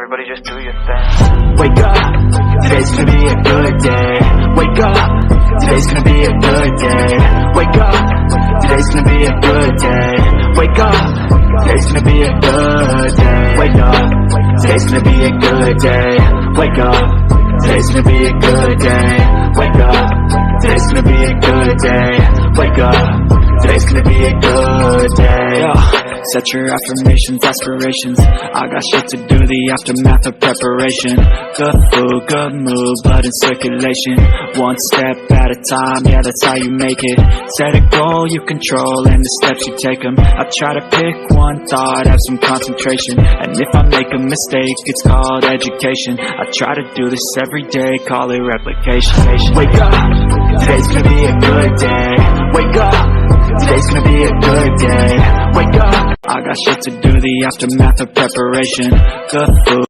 everybody just do your thing. Wake up, today's gonna be a good day. Wake up, today's gonna be a good day. Wake up, today's gonna be a good day. Wake up, today's gonna be a good day. Wake up, today's gonna be a good day. Wake up, today's gonna be a good day. Wake up, today's gonna be a good day. Wake up, today's gonna be a good day. Set your affirmations, aspirations. I got shit to do, the aftermath of preparation. Good food, good mood, blood in circulation. One step at a time, yeah, that's how you make it. Set a goal you control and the steps you take them. I try to pick one thought, have some concentration. And if I make a mistake, it's called education. I try to do this every day, call it replication. Wake up, today's gonna be a good day. Wake up, today's gonna be a good day. Wake up, I got shit to do, the aftermath of preparation. Good food.